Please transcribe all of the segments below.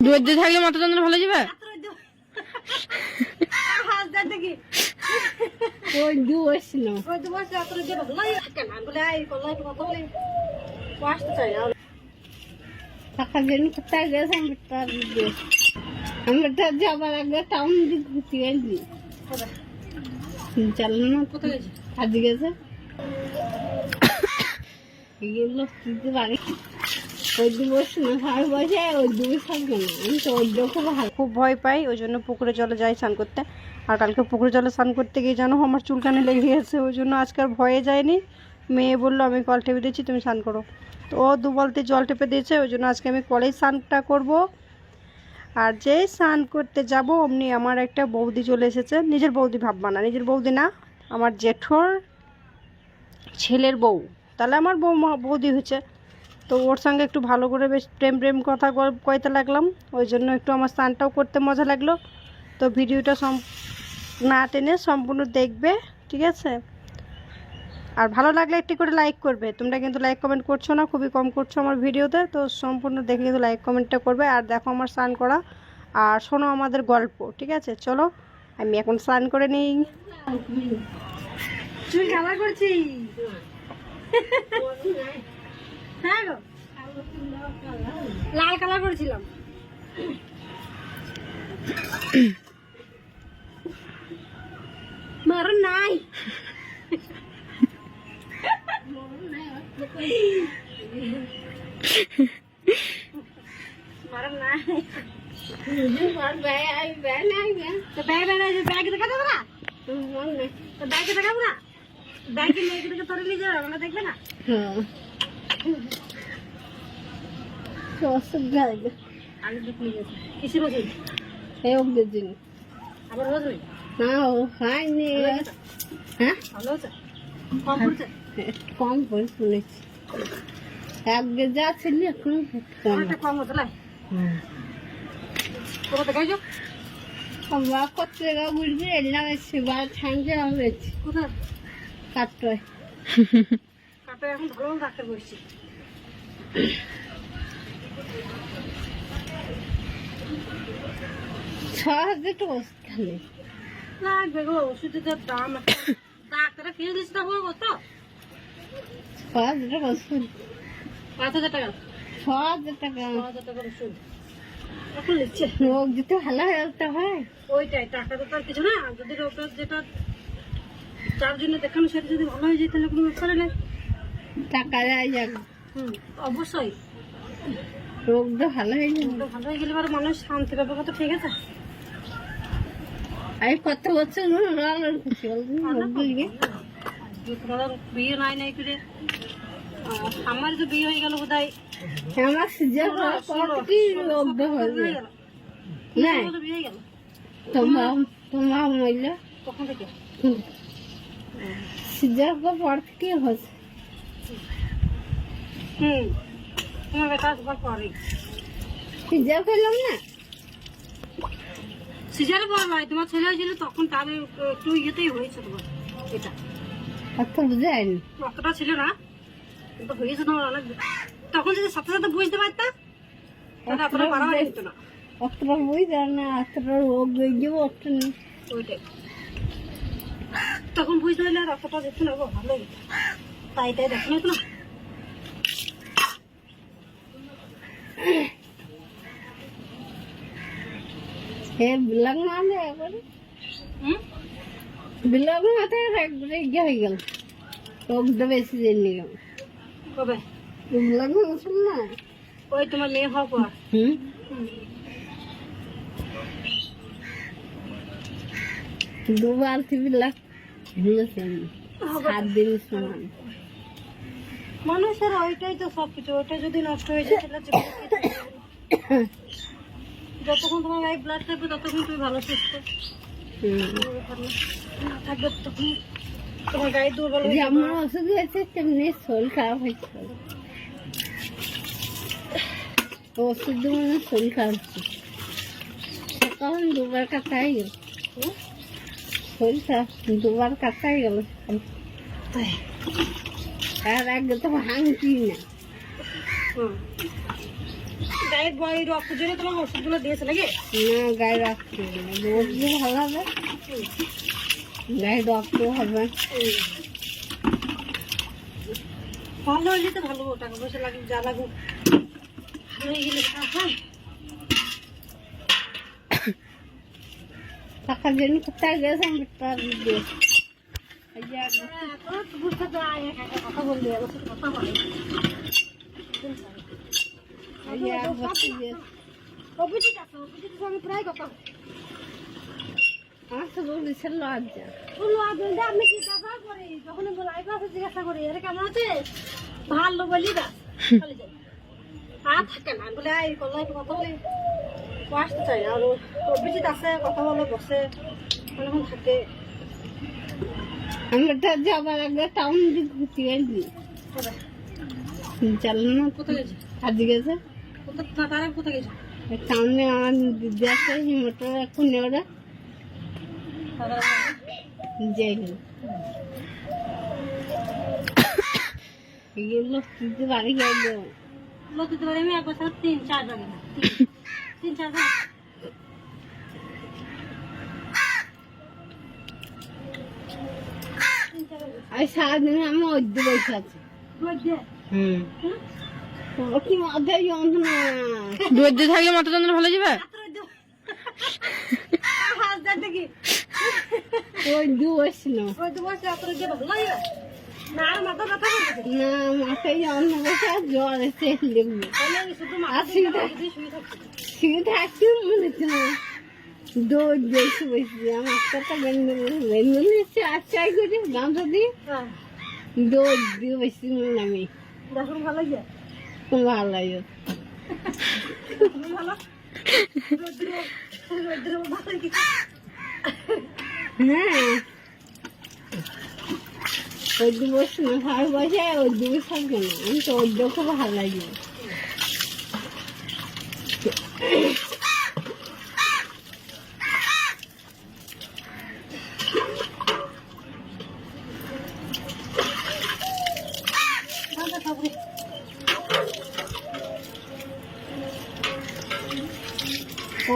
রোদ্রে থাকলে মাথা যন্ত্রণা ভালো যাবে। যাবার আগে টাউন দিক ঘুরতে গেছি চালানো কাজ গেছে বাড়ি খুব ভয় পাই, ওই জন্য পুকুরে জলে যাই স্নান করতে। আর কালকে পুকুরে জলে স্নান করতে গিয়ে জানো আমার চুলকানি লেগে গেছে, ওই জন্য আজকে আর ভয়ে যায়নি। মেয়ে বললো আমি কল টেপে দিয়েছি তুমি স্নান করো, তো ও 2 বালতি জল টেপে দিয়েছে, ওই জন্য আজকে আমি কলেই স্নানটা করব। আর যেই স্নান করতে যাব অমনি আমার একটা বৌদি চলে এসেছে, নিজের বৌদি ভাববা না, নিজের বৌদি না, আমার জেঠোর ছেলের বউ, তাহলে আমার বৌদি হয়েছে। তো ওর সঙ্গে একটু ভালো করে বেশ প্রেম কথা কইতে লাগলাম, ওই জন্য একটু আমার স্নানটাও করতে মজা লাগলো। তো ভিডিওটা না টেনে সম্পূর্ণ দেখবে, ঠিক আছে? আর ভালো লাগলে একটি করে লাইক করবে, তোমরা কিন্তু লাইক কমেন্ট করছো না, খুবই কম করছো আমার ভিডিওতে। তো সম্পূর্ণ দেখে কিন্তু লাইক কমেন্টটা করবে। আর দেখো আমার স্নান করা আর শোনো আমাদের গল্প, ঠিক আছে? চলো আমি এখন স্নান করে নিই। চুল কালার করছি। হ্যাঁ গো, লাল কালার করেছিলাম। মারণ নাই, মারণ নাই। দেখবে না কিসে বসে আবার বসবে না, ও হয়নি। হ্যাঁ ভালো হচ্ছে, কম পড়ছে, কম পড়ে শুনেছি। এক যা ছিল এখন কম হতো না। আমরা কত জায়গা ঘুরবি, এলাম সেবার ঠান্ডা হয়েছে কোথায় কাটোয় কাটোয় এখন ভালো ডাক্তার বসছি। ওষুধ লাগবে গো, ওষুধের দাম ডাক্তার ফিরে দিচ্ছে না বলবো তো। 6,000 ওষুধ, 5,000 টাকা, 6,000 টাকা, 6,000 টাকার ওষুধ এখন নিচ্ছে। রোগ যেতে ভালো হয়ে আসতে হয়, ওইটাই টাকা তো তার কিছু না। যদি রোগটা যেটা যার জন্য দেখানো সেটা যদি ভালো হয়ে যায় তাহলে কোনো ব্যাপার নেই, টাকা যায় যাবে। অবশ্যই রোগটা ভালো হয়ে যাবে, ভালো হয়ে গেলে পরে মানুষ শান্তি পাবে, কত ঠিক আছে। আমি কত বছর বিয়ে নাই করে আমার তো বিয়ে হয়ে গেল বোধ হয়। আমার বিয়ে গেল তোমার মহিলা কখন থেকে সিজার পর থেকে হচ্ছে। তোমার বেটা আসবার পরে সিজার করলাম না, সিজারে বড় ভাই তোমার ছেলে হয়েছিল তখন, তাহলে একটু ইয়েতেই হয়েছে তোমার এটা। অত বুঝেন অতটা ছিল না, কিন্তু হয়েছে তোমার অনেক। তখন যদি সাথে সাথে বুঝতে পারতাম তাহলে অতটা বাড়াবাড়ি হতো না। অতটা বুঝতে না, অতটা রোগ হয়ে যাবো অতটা নেই, ওইটাই তখন বুঝতে পারলে আর অতটা যেত না, ভালো হতো। তাই দেখানো হতো না। বিলাক মানে একবারে বিলাক মাথায় একবারে ইয়ে হয়ে গেল, রোগটা বেশি দিন নিয়ে গেল। কবে বিলাক মাসল না, ওই তোমার মেয়ে হওয়ার পর। 2 বালতি বিলাক 7 দিন সমান। মানুষের ওইটাই তো সবকিছু, ওইটা যদি নষ্ট হয়ে যায় তাহলে যতক্ষণ তোমার গায়ে ব্লাড থাকবে ততক্ষণ তুমি ভালো সুস্থ থাকবে, তখন তোমার গায়ে দুর্বল হয়ে যাবে। আমার ওষুধ হয়েছে তেমনি শরীর খারাপ হয়েছে, ওষুধ মানে শরীর খারাপ হচ্ছে। তখন 2 বার কাটাই গেল, শরীর খারাপ 2 বার কাটাই গেল। আর আগে তো ভাঙছি না, ডায়েট বয় রক্ত জন্য তোমার ওষুধগুলো দিয়েছে নাকি? না গায়ে রাখতে রোগ ভালো হবে, গায়ে রক্ত হবে। ভালো হলে তো ভালো, টাকা পয়সা লাগুক যা লাগুক, ভালো হয়ে গেলে হয়। টাকার জন্য কোথায় গেছে আমি টাকা দিয়ে বুঝতে তো কথা বললি, আমার সাথে কথা বলে অভিজিৎ আছে, অভিজিৎ সঙ্গে প্রায় কথা আমার তো বলেছিল লজ্জা। বললো আপনি জিজ্ঞাসা করি, যখন লাইভ আছে জিজ্ঞাসা করি আরে কেমন আছে, ভালো বলি না আর থাকে না বলে এই করলো একটু কথা বলি, ও আসতে চাই না। আর অভিজিৎ আছে, কথা বলে বসে অনেকক্ষণ থাকে। আমরা যাবার আগে টাউন দিকে ঘুরতে গেছি, চালানো না কোথায় গেছে? আজ গেছে কোথায় তারা কোথায় গেছে? টাউনে আমার দিদি আছে হিমোটার এখন ওরা যাই গেল বাড়ি গেল। লতিতে বাড়ি আমি এক বছর 3-4 বার গেলাম, 3-4 বার। আর সারাদিন আমি অদ্য বসে আছি। কি মাথা যন্ত্রণা, রোদ্দে থাকলে মাথা যন্ত্রণা ভালো যাবে। রোদ্দু বসছিল না মাথায় যন্ত্রণা বসে আর জ্বর এসে লিখবো আর শুয়ে থাকতে মনে হচ্ছে না। দৌড় বেশি বসে আমার একটা বেঙ্গল এসছে আর চাই করে গামছা দিয়ে দৌড় দিয়ে বসছি আমি। দেখুন ভালো লাগে, খুব ভালো লাগে। ভালো হ্যাঁ ওদ্দু বসছি না, সবাই বসে ওদ্দু বসে থাকবে না, আমি তো ওদ্দু খুব ভালো লাগে।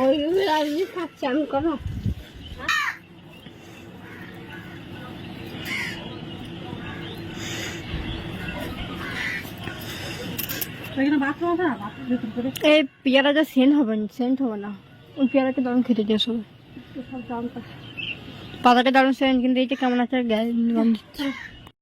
ওই আপনি খাচ্ছি আমি করো এই পেয়ারা যা সেন্ট হবে না, ওই পেয়ারাকে দারুণ খেতে দিয়ে সবাই, পাতাটা দারুণ সেন্ট, কিন্তু এইটা কেমন আছে গ্যাস